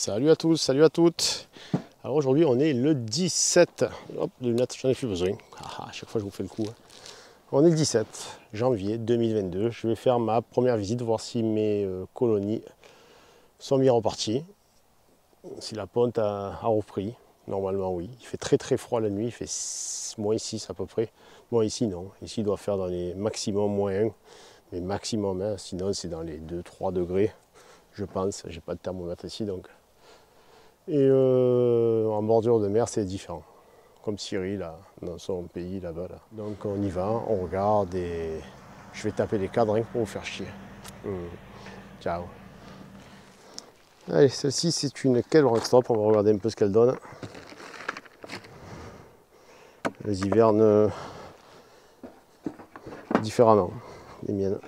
Salut à tous, salut à toutes. Alors aujourd'hui on est le 17. Hop, de lunettes, j'en ai plus besoin. À chaque fois je vous fais le coup. On est le 17 janvier 2022. Je vais faire ma première visite, voir si mes colonies sont bien reparties. Si la ponte a repris. Normalement oui. Il fait très froid la nuit, il fait -6 à peu près. Bon ici non, ici il doit faire dans les maximum -1. Mais maximum, hein. Sinon c'est dans les 2-3 degrés. Je pense, j'ai pas de thermomètre ici donc. Et en bordure de mer, c'est différent. Comme Syrie, là, dans son pays là-bas. Là. Donc on y va, on regarde et je vais taper les cadres rien que pour vous faire chier. Ciao. Allez, celle-ci, c'est une Kelvin Stop. On va regarder un peu ce qu'elle donne. Elles hivernent différemment, les miennes.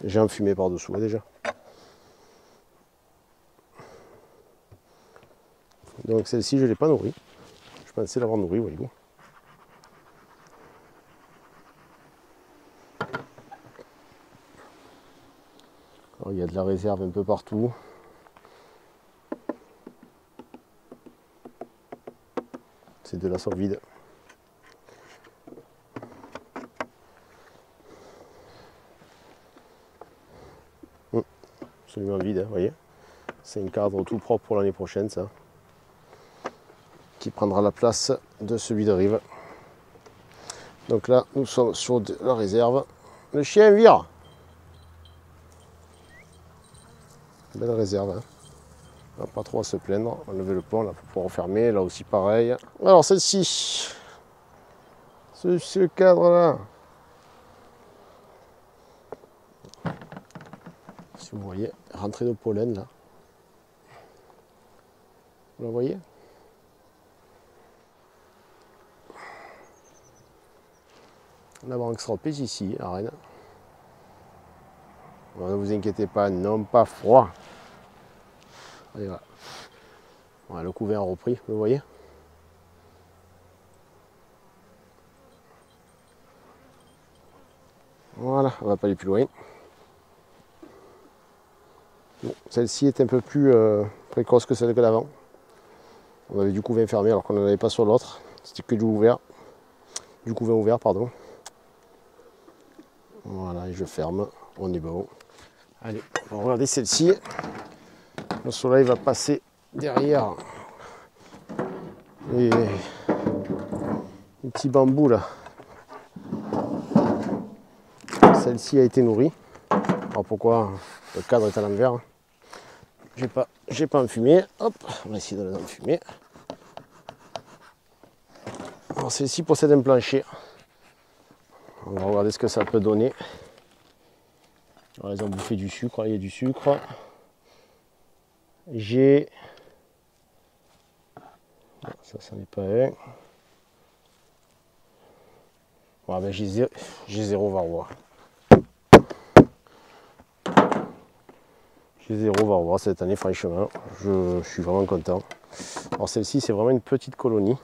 J'ai un fumé par-dessous déjà. Donc celle-ci, je ne l'ai pas nourrie. Je pensais l'avoir nourrie, voyez-vous. Alors, il y a de la réserve un peu partout. C'est de la sorte vide. Absolument vide, vous voyez. C'est un cadre tout propre pour l'année prochaine, ça. Qui prendra la place de celui de Rive. Donc là, nous sommes sur de la réserve. Le chien vire. Belle réserve. Hein. On n'a pas trop à se plaindre. On va lever le pont là pour pouvoir refermer. Là aussi pareil. Alors celle-ci. Ce cadre là. Si vous voyez, rentrée de pollen là. Vous la voyez? La banque sera ici, à Rennes. Alors, ne vous inquiétez pas, non pas froid. Allez, voilà. Voilà, le couvert a repris, vous voyez? Voilà, on va pas aller plus loin. Bon, celle-ci est un peu plus précoce que celle que d'avant. On avait du couvain fermé alors qu'on n'en avait pas sur l'autre. C'était que du ouvert. Du couvain ouvert, pardon. Voilà, et je ferme. On est bon. Allez, on va regarder celle-ci. Le soleil va passer derrière les petits bambous là. Celle-ci a été nourrie. Alors pourquoi le cadre est à l'envers? J'ai pas enfumé. Hop, on va essayer de les enfumer. Alors celle-ci possède un plancher. On va regarder ce que ça peut donner. Alors, elles ont bouffé du sucre, il y a du sucre. J'ai... Ça n'est pas un. Ouais, ben j'ai 0 varroa. J'ai 0 varroa cette année, franchement. Je suis vraiment content. Alors celle-ci, c'est vraiment une petite colonie.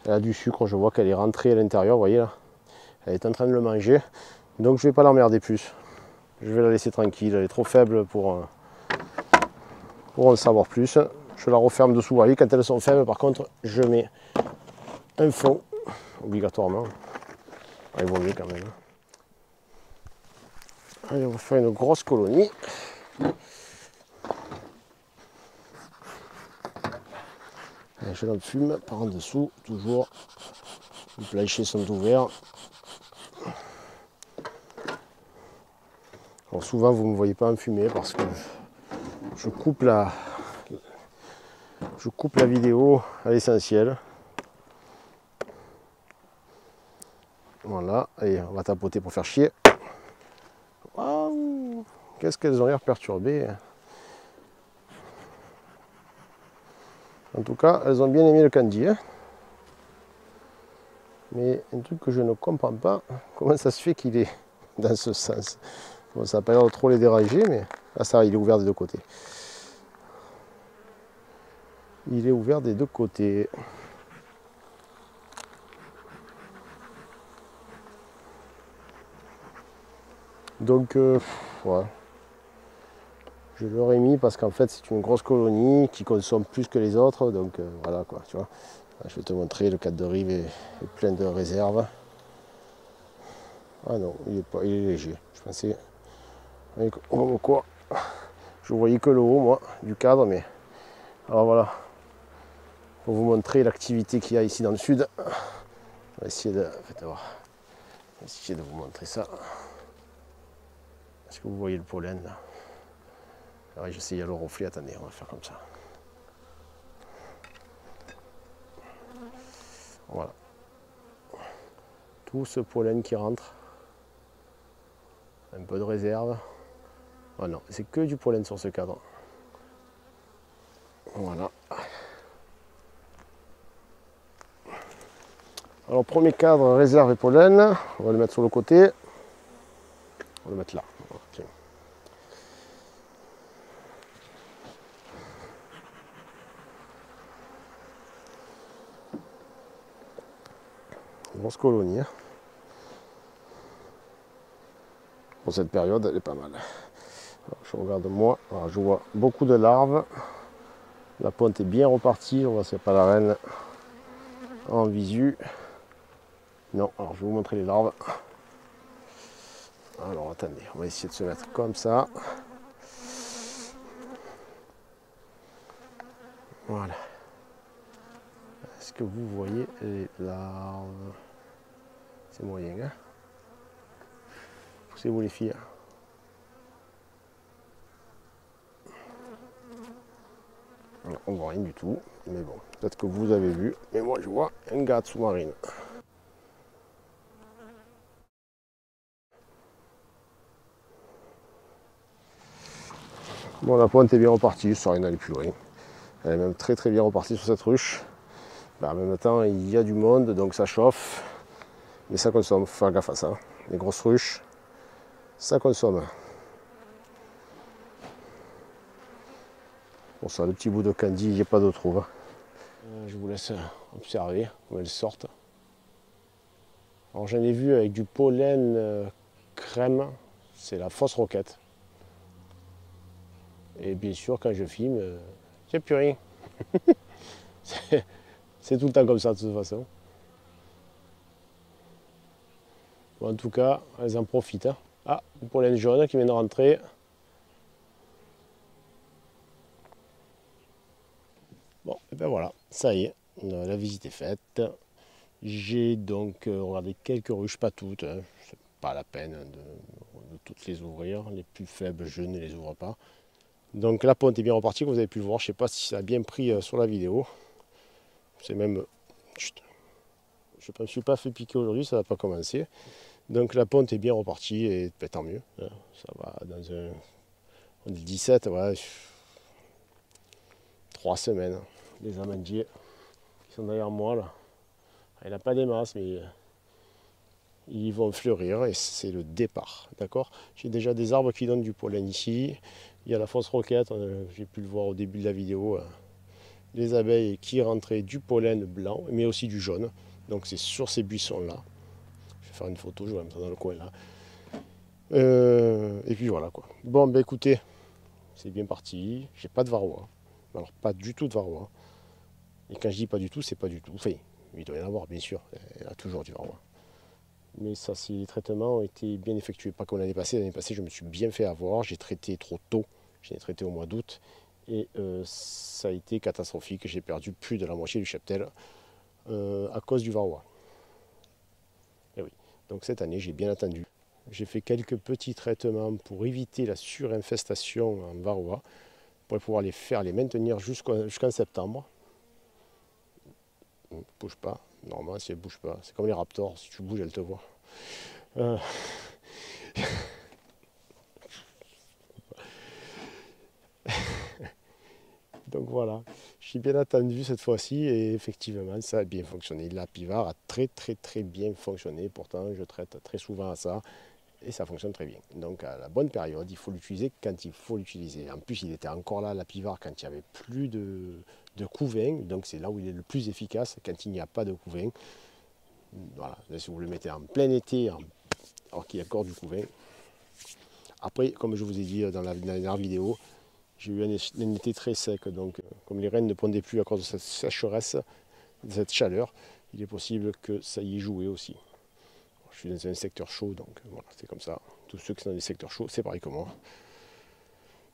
Elle a du sucre, je vois qu'elle est rentrée à l'intérieur, vous voyez là. Elle est en train de le manger. Donc je ne vais pas l'emmerder plus. Je vais la laisser tranquille, elle est trop faible pour en savoir plus. Je la referme dessous, vous voyez, quand elles sont faibles, par contre, je mets un fond, obligatoirement. Ah, il vaut mieux quand même. Allez, on va faire une grosse colonie. Et je la fume par en dessous, toujours. Les planchers sont ouverts. Alors souvent, vous ne me voyez pas en fumer parce que je coupe la vidéo à l'essentiel. Voilà, et on va tapoter pour faire chier. Waouh, qu'est-ce qu'elles ont l'air perturbées. En tout cas, elles ont bien aimé le candy. Hein. Mais un truc que je ne comprends pas, comment ça se fait qu'il est dans ce sens. Bon, ça n'a pas l'air de trop les déranger, mais là ça va, il est ouvert des deux côtés. Il est ouvert des deux côtés. Donc, ouais. Je l'aurais mis parce qu'en fait c'est une grosse colonie qui consomme plus que les autres, donc voilà quoi, tu vois. Je vais te montrer, le cadre de rive est plein de réserves. Ah non, il est pas, il est léger. Je pensais, oh, quoi, je voyais que le haut moi du cadre, mais alors voilà, pour vous montrer l'activité qu'il y a ici dans le sud. On va essayer de, essayer de vous montrer ça. Est-ce que vous voyez le pollen là? Alors, je sais, il y a le reflet, attendez, on va faire comme ça. Voilà. Tout ce pollen qui rentre. Un peu de réserve. Oh non, c'est que du pollen sur ce cadre. Voilà. Alors premier cadre, réserve et pollen. On va le mettre sur le côté. On va le mettre là. Okay. Grosse colonie. Pour cette période, elle est pas mal. Alors, je regarde moi, alors, je vois beaucoup de larves. La ponte est bien repartie, on voit s'il n'y a pas la reine en visu. Non, alors je vais vous montrer les larves. Alors attendez, on va essayer de se mettre comme ça. Voilà. Est-ce que vous voyez les larves? C'est moyen, hein? Poussez-vous les filles. Alors, on voit rien du tout, mais bon, peut-être que vous avez vu, mais moi je vois un gars sous-marine. Bon, la pointe est bien repartie, ça rien d'aller plus loin. Elle est même très très bien repartie sur cette ruche. En même temps, il y a du monde, donc ça chauffe. Mais ça consomme, faut faire gaffe à ça. Les grosses ruches, ça consomme. Bon, ça, le petit bout de candy, il n'y a pas de trouve. Je vous laisse observer comment elles sortent. Alors j'en ai vu avec du pollen crème, c'est la fausse roquette. Et bien sûr, quand je filme, il n'y a plus rien. C'est tout le temps comme ça de toute façon. Bon, en tout cas, elles en profitent. Hein. Ah, le pollen jaune qui vient de rentrer. Bon, et ben voilà, ça y est, la visite est faite. J'ai donc regardé quelques ruches, pas toutes. Hein. C'est pas la peine de toutes les ouvrir. Les plus faibles, je ne les ouvre pas. Donc la ponte est bien repartie, comme vous avez pu le voir. Je ne sais pas si ça a bien pris sur la vidéo. C'est même... Chut. Je ne me suis pas fait piquer aujourd'hui, ça n'a pas commencé. Donc la ponte est bien repartie et ben, tant mieux. Hein. Ça va dans un... On est 17, ouais. 3 semaines. Les amandiers qui sont derrière moi là. Il n'a pas des masses, mais ils vont fleurir et c'est le départ. D'accord. J'ai déjà des arbres qui donnent du pollen ici. Il y a la fausse roquette, j'ai pu le voir au début de la vidéo. Les abeilles qui rentraient du pollen blanc, mais aussi du jaune. Donc c'est sur ces buissons-là. Je vais faire une photo, je vais mettre ça dans le coin là. Et puis voilà quoi. Bon, ben écoutez, c'est bien parti. J'ai pas de varroa. Alors pas du tout de varroa. Et quand je dis pas du tout, c'est pas du tout. Enfin, il doit y en avoir bien sûr. Il y a toujours du varroa. Mais ça, si les traitements ont été bien effectués, pas comme l'année passée. L'année passée, je me suis bien fait avoir. J'ai traité trop tôt. J'ai traité au mois d'août. Et ça a été catastrophique. J'ai perdu plus de la moitié du cheptel à cause du varroa. Et oui. Donc cette année, j'ai bien attendu. J'ai fait quelques petits traitements pour éviter la surinfestation en varroa, pour pouvoir les maintenir jusqu'en septembre. Ne bouge pas. Normalement, si elle ne bouge pas, c'est comme les raptors. Si tu bouges, elle te voit. Donc voilà, j'ai bien attendu cette fois-ci et effectivement ça a bien fonctionné. La Pivard a très bien fonctionné, pourtant je traite très souvent à ça et ça fonctionne très bien. Donc à la bonne période, il faut l'utiliser quand il faut l'utiliser. En plus il était encore là, la Pivard, quand il n'y avait plus de couvain, donc c'est là où il est le plus efficace, quand il n'y a pas de couvain. Voilà, là, si vous le mettez en plein été, alors qu'il y a encore du couvain. Après, comme je vous ai dit dans la dernière vidéo, J'ai eu un été très sec, donc comme les rennes ne pondaient plus à cause de cette sécheresse, de cette chaleur, il est possible que ça y ait joué aussi. Je suis dans un secteur chaud, donc voilà, c'est comme ça. Tous ceux qui sont dans des secteurs chauds, c'est pareil que moi.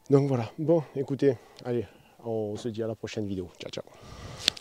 Donc voilà, bon, écoutez, allez, on se dit à la prochaine vidéo. Ciao, ciao.